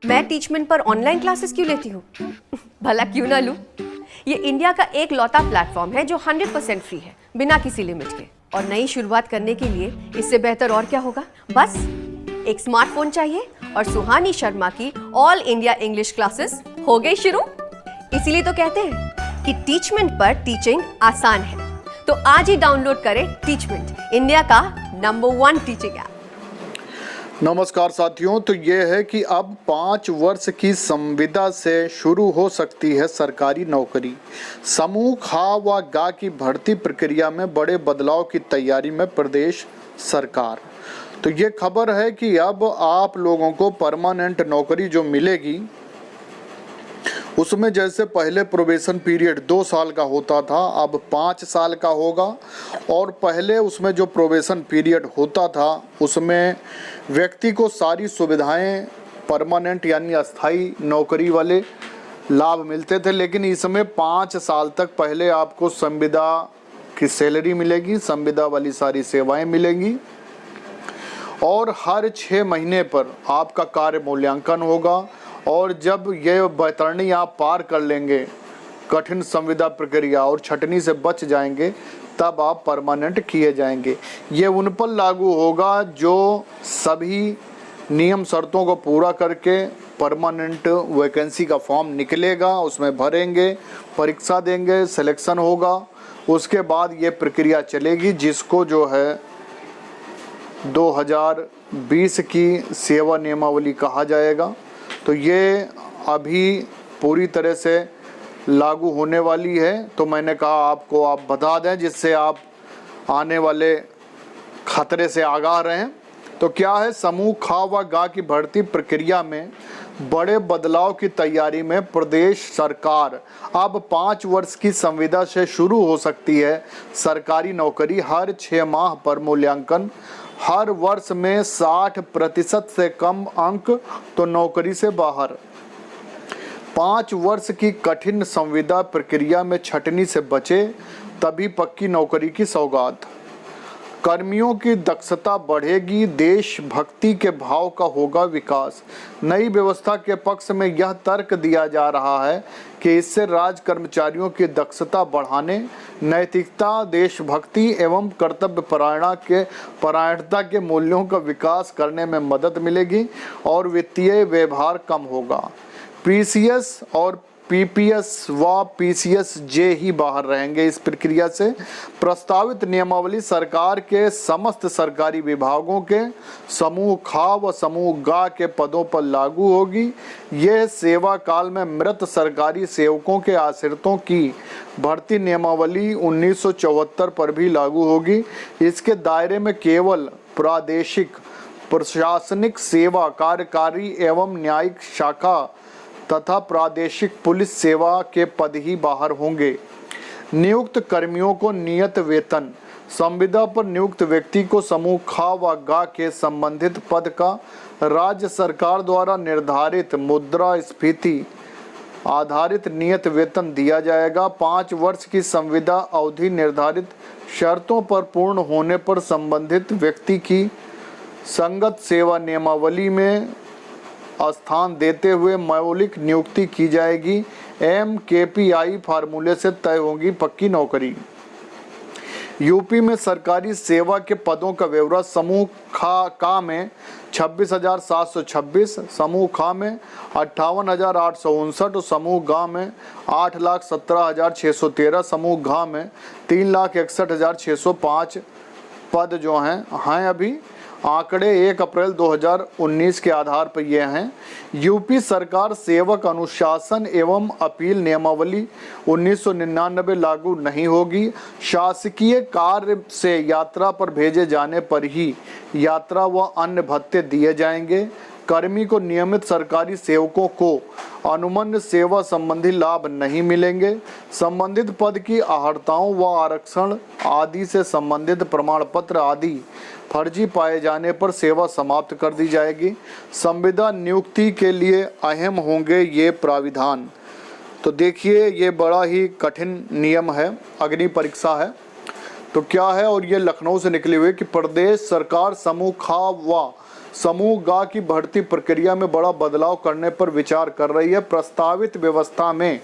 मैं टीचमेंट पर online classes क्यों लेती हूँ? भला क्यों ना लूँ? ये इंडिया का एक लौता प्लेटफॉर्म है जो 100% फ्री है, बिना किसी लिमिट के। और नई शुरुआत करने के लिए इससे बेहतर और क्या होगा? बस एक स्मार्टफोन चाहिए और सुहानी शर्मा की ऑल इंडिया इंग्लिश क्लासेस हो गई शुरू। इसीलिए तो कहते हैं कि टीचमेंट पर टीचिंग आसान है। तो आज ही डाउनलोड करें टीचमेंट, इंडिया का नंबर 1 टीचिंग ऐप। नमस्कार साथियों, तो ये है कि अब 5 वर्ष की संविदा से शुरू हो सकती है सरकारी नौकरी। समूह ख व ग की भर्ती प्रक्रिया में बड़े बदलाव की तैयारी में प्रदेश सरकार। तो ये खबर है कि अब आप लोगों को परमानेंट नौकरी जो मिलेगी उसमें जैसे पहले प्रोबेशन पीरियड 2 साल का होता था, अब 5 साल का होगा। और पहले उसमें जो प्रोबेशन पीरियड होता था उसमें व्यक्ति को सारी सुविधाएं परमानेंट यानी अस्थाई नौकरी वाले लाभ मिलते थे, लेकिन इसमें 5 साल तक पहले आपको संविदा की सैलरी मिलेगी, संविदा वाली सारी सेवाएं मिलेंगी और हर 6 महीने पर आपका कार्य मूल्यांकन होगा। और जब ये बैतरणी आप पार कर लेंगे कठिन संविदा प्रक्रिया और छटनी से बच जाएंगे, तब आप परमानेंट किए जाएंगे। ये उन पर लागू होगा जो सभी नियम शर्तों को पूरा करके परमानेंट वैकेंसी का फॉर्म निकलेगा, उसमें भरेंगे, परीक्षा देंगे, सिलेक्शन होगा, उसके बाद ये प्रक्रिया चलेगी, जिसको जो है 2020 की सेवा नियमावली कहा जाएगा। तो ये अभी पूरी तरह से लागू होने वाली है। तो मैंने कहा आपको आप बता दें जिससे आप आने वाले खतरे से आगाह रहें। तो क्या है, समूह ख व ग की भर्ती प्रक्रिया में बड़े बदलाव की तैयारी में प्रदेश सरकार अब 5 वर्ष की संविदा से शुरू हो सकती है सरकारी नौकरी। हर 6 माह पर मूल्यांकन, हर वर्ष में 60% से कम अंक तो नौकरी से बाहर। 5 वर्ष की कठिन संविदा प्रक्रिया में छटनी से बचे तभी पक्की नौकरी की सौगात। कर्मियों की दक्षता बढ़ेगी, देशभक्ति के भाव का होगा विकास। नई व्यवस्था के पक्ष में यह तर्क दिया जा रहा है कि इससे राज्य कर्मचारियों की दक्षता बढ़ाने, नैतिकता, देशभक्ति एवं कर्तव्य परायणता के मूल्यों का विकास करने में मदद मिलेगी और वित्तीय व्यवहार कम होगा। पीसीएस और पीपीएस व पीसीएस जे ही बाहर रहेंगे इस प्रक्रिया से। प्रस्तावित नियमावली सरकार के समस्त सरकारी विभागों के समूह ख व समूह ग के पदों पर लागू होगी। यह सेवा काल में मृत सरकारी सेवकों के आश्रितों की भर्ती नियमावली 1974 पर भी लागू होगी। इसके दायरे में केवल प्रादेशिक प्रशासनिक सेवा, कार्यकारी एवं न्यायिक शाखा तथा प्रादेशिक पुलिस सेवा के पद ही बाहर होंगे। नियुक्त कर्मियों को नियत वेतन। संविदा पर नियुक्त व्यक्ति को समूह ख व ग के संबंधित पद का राज्य सरकार द्वारा निर्धारित मुद्रास्फीति आधारित नियत वेतन दिया जाएगा। 5 वर्ष की संविदा अवधि निर्धारित शर्तों पर पूर्ण होने पर संबंधित व्यक्ति की संगत सेवा नियमावली में स्थान देते हुए मौलिक नियुक्ति की जाएगी। MKPI फार्मूले से तय होगी पक्की नौकरी। यूपी में सरकारी सेवा के पदों का ब्यौरा। समूह क में 26,726, समूह ख में 58,859, समूह ग में 8,17,613, समूह घ में 3,61,605 पद जो हैं अभी आंकड़े 1 अप्रैल 2019 के आधार पर ये हैं। यूपी सरकार सेवक अनुशासन एवं अपील नियमावली 1999 लागू नहीं होगी। शासकीय कार्य से यात्रा पर भेजे जाने पर ही यात्रा व अन्य भत्ते दिए जाएंगे। कर्मी को नियमित सरकारी सेवकों को अनुमन्य सेवा संबंधी लाभ नहीं मिलेंगे। संबंधित पद की अहर्ताओं व आरक्षण आदि से संबंधित प्रमाण पत्र आदि फर्जी पाए जाने पर सेवा समाप्त कर दी जाएगी। संविदा नियुक्ति के लिए अहम होंगे ये प्राविधान। तो देखिए, ये बड़ा ही कठिन नियम है, अग्नि परीक्षा है। तो क्या है, और ये लखनऊ से निकली हुई कि प्रदेश सरकार समूह ख व समूह ग की भर्ती प्रक्रिया में बड़ा बदलाव करने पर विचार कर रही है। प्रस्तावित व्यवस्था में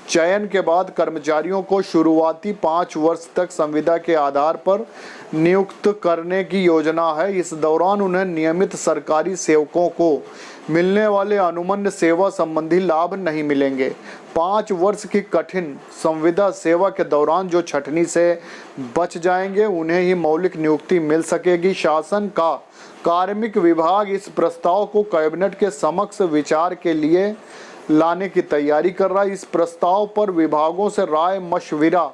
चयन के बाद कर्मचारियों को शुरुआती 5 वर्ष तक संविदा के आधार पर नियुक्त करने की योजना है। इस दौरान उन्हें नियमित सरकारी सेवकों को मिलने वाले अनुमन्य सेवा संबंधी लाभ नहीं मिलेंगे। 5 वर्ष की कठिन संविदा सेवा के दौरान जो छटनी से बच जाएंगे उन्हें ही मौलिक नियुक्ति मिल सकेगी। शासन का कार्मिक विभाग इस प्रस्ताव को कैबिनेट के समक्ष विचार के लिए लाने की तैयारी कर रहा है। इस प्रस्ताव पर विभागों से राय मशविरा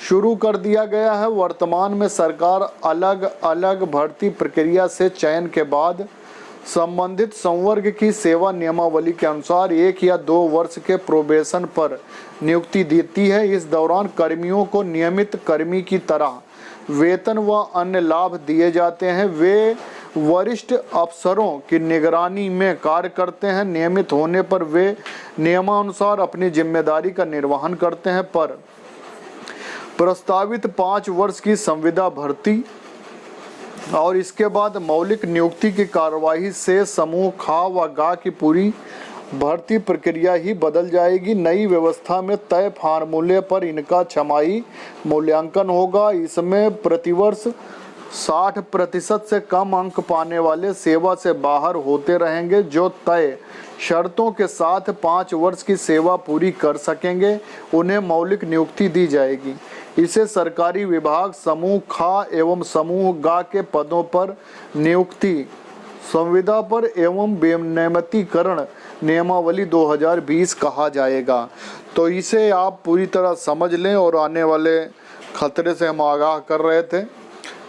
शुरू कर दिया गया है। वर्तमान में सरकार अलग अलग भर्ती प्रक्रिया से चयन के बाद संबंधित संवर्ग की सेवा नियमावली के अनुसार 1 या 2 वर्ष के प्रोबेशन पर नियुक्ति देती है। इस दौरान कर्मियों को नियमित कर्मी की तरह वेतन व अन्य लाभ दिए जाते हैं। वे वरिष्ठ अफसरों की निगरानी में कार्य करते हैं। नियमित होने पर वे नियमानुसार अपनी जिम्मेदारी का निर्वहन करते हैं। पर प्रस्तावित 5 वर्ष की संविदा भर्ती और इसके बाद मौलिक नियुक्ति की कार्यवाही से समूह ख व ग की पूरी भर्ती प्रक्रिया ही बदल जाएगी। नई व्यवस्था में तय फार्मूले पर इनका छमाही मूल्यांकन होगा। इसमें प्रतिवर्ष 60% से कम अंक पाने वाले सेवा से बाहर होते रहेंगे। जो तय शर्तों के साथ 5 वर्ष की सेवा पूरी कर सकेंगे उन्हें मौलिक नियुक्ति दी जाएगी। इसे सरकारी विभाग समूह ख एवं समूह ग के पदों पर नियुक्ति संविदा पर एवं विनियमितीकरण नियमावली 2020 कहा जाएगा। तो इसे आप पूरी तरह समझ लें और आने वाले खतरे से हम आगाह कर रहे थे,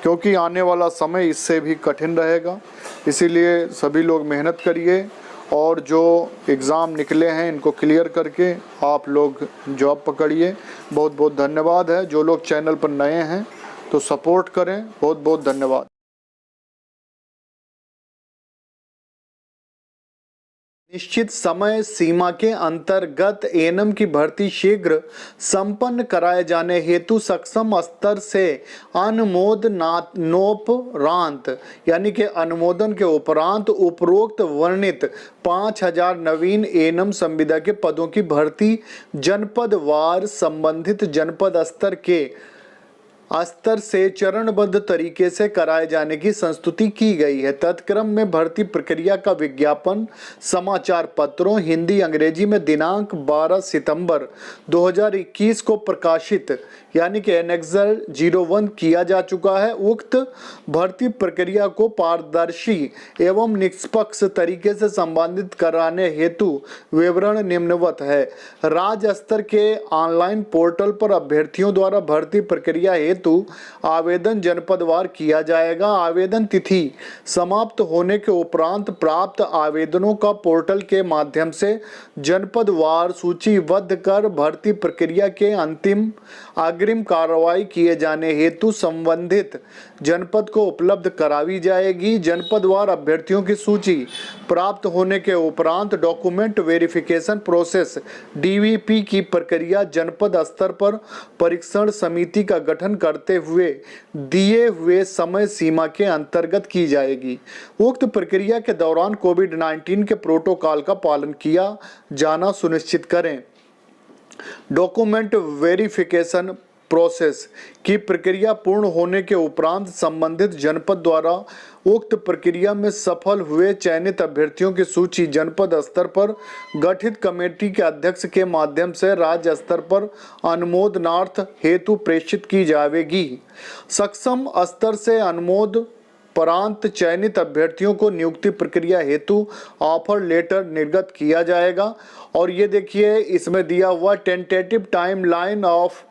क्योंकि आने वाला समय इससे भी कठिन रहेगा। इसीलिए सभी लोग मेहनत करिए और जो एग्ज़ाम निकले हैं इनको क्लियर करके आप लोग जॉब पकड़िए। बहुत बहुत धन्यवाद है। जो लोग चैनल पर नए हैं तो सपोर्ट करें। बहुत बहुत धन्यवाद। निश्चित समय सीमा के अंतर्गत एएनएम की भर्ती शीघ्र संपन्न कराए जाने हेतु सक्षम स्तर से अनुमोदनोपरांत यानी कि अनुमोदन के उपरांत उपरोक्त वर्णित 5000 नवीन एएनएम संविदा के पदों की भर्ती जनपदवार संबंधित जनपद स्तर से चरणबद्ध तरीके से कराए जाने की संस्तुति की गई है। तत्क्रम में भर्ती प्रक्रिया का विज्ञापन समाचार पत्रों हिंदी अंग्रेजी में दिनांक 12 सितंबर 2021 को प्रकाशित यानी कि एनेक्सर 01 किया जा चुका है। उक्त भर्ती प्रक्रिया को पारदर्शी एवं निष्पक्ष तरीके से संपादित कराने हेतु विवरण निम्नवत है। राज्य स्तर के ऑनलाइन पोर्टल पर अभ्यर्थियों द्वारा भर्ती प्रक्रिया हेतु आवेदन जनपदवार किया जाएगा। आवेदन तिथि समाप्त होने के उपरांत प्राप्त आवेदनों का पोर्टल के माध्यम से जनपदवार सूचीबद्ध कर भर्ती प्रक्रिया के अंतिम अग्रिम कार्रवाई किए जाने हेतु संबंधित जनपद को उपलब्ध करावी जाएगी। जनपदवार अभ्यर्थियों की सूची प्राप्त होने के उपरांत डॉक्यूमेंट वेरिफिकेशन प्रोसेस डीवीपी की प्रक्रिया जनपद स्तर पर परीक्षण समिति का गठन करते हुए दिए हुए समय सीमा के अंतर्गत की जाएगी। उक्त प्रक्रिया के दौरान कोविड-19 के प्रोटोकॉल का पालन किया जाना सुनिश्चित करें। डॉक्यूमेंट वेरिफिकेशन प्रोसेस की प्रक्रिया पूर्ण होने के उपरांत संबंधित जनपद द्वारा उक्त प्रक्रिया में सफल हुए चयनित अभ्यर्थियों की सूची जनपद स्तर पर गठित कमेटी के अध्यक्ष के माध्यम से राज्य स्तर पर अनुमोदनार्थ हेतु प्रेषित की जाएगी। सक्षम स्तर से अनुमोद परांत चयनित अभ्यर्थियों को नियुक्ति प्रक्रिया हेतु ऑफर लेटर निर्गत किया जाएगा। और ये देखिए इसमें दिया हुआ टेंटेटिव टाइमलाइन ऑफ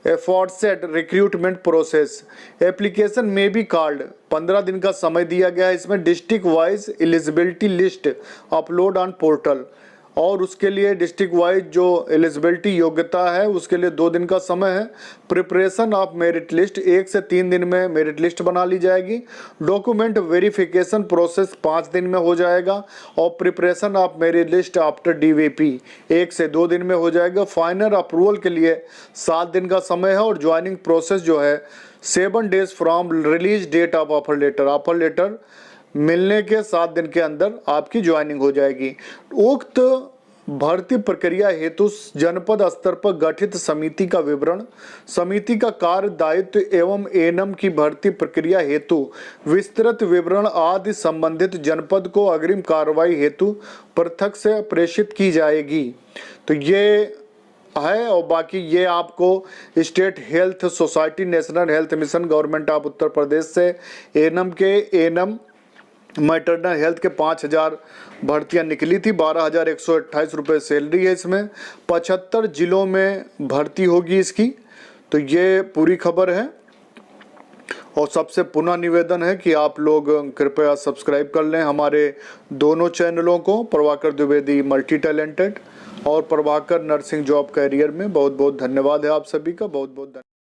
एफोर्टसेट रिक्रूटमेंट प्रोसेस एप्लीकेशन में भी कॉल्ड 15 दिन का समय दिया गया है। इसमें district wise eligibility list upload on portal और उसके लिए डिस्ट्रिक्ट वाइज जो एलिजिबिलिटी योग्यता है उसके लिए 2 दिन का समय है। प्रिपरेशन ऑफ मेरिट लिस्ट 1 से 3 दिन में मेरिट लिस्ट बना ली जाएगी। डॉक्यूमेंट वेरिफिकेशन प्रोसेस 5 दिन में हो जाएगा और preparation of merit list after DVP 1 से 2 दिन में हो जाएगा। फाइनल अप्रूवल के लिए 7 दिन का समय है और ज्वाइनिंग प्रोसेस जो है 7 days from release date of offer letter मिलने के 7 दिन के अंदर आपकी ज्वाइनिंग हो जाएगी। उक्त भर्ती प्रक्रिया हेतु जनपद स्तर पर गठित समिति का विवरण, समिति का कार्य दायित्व एवं एएनएम की भर्ती प्रक्रिया हेतु विस्तृत विवरण आदि संबंधित जनपद को अग्रिम कार्रवाई हेतु पृथक से प्रेषित की जाएगी। तो ये है, और बाकी ये आपको state health society, national health mission, government of Uttar Pradesh से एएनएम के एएनएम मैटरनल हेल्थ के 5000 भर्तियां निकली थी। 12,128 रुपये सैलरी है इसमें। 75 जिलों में भर्ती होगी इसकी। तो ये पूरी खबर है। और सबसे पुनः निवेदन है कि आप लोग कृपया सब्सक्राइब कर लें हमारे दोनों चैनलों को, प्रभाकर द्विवेदी मल्टी टैलेंटेड और प्रभाकर नर्सिंग जॉब कैरियर में। बहुत बहुत धन्यवाद है आप सभी का, बहुत बहुत धन्यवाद।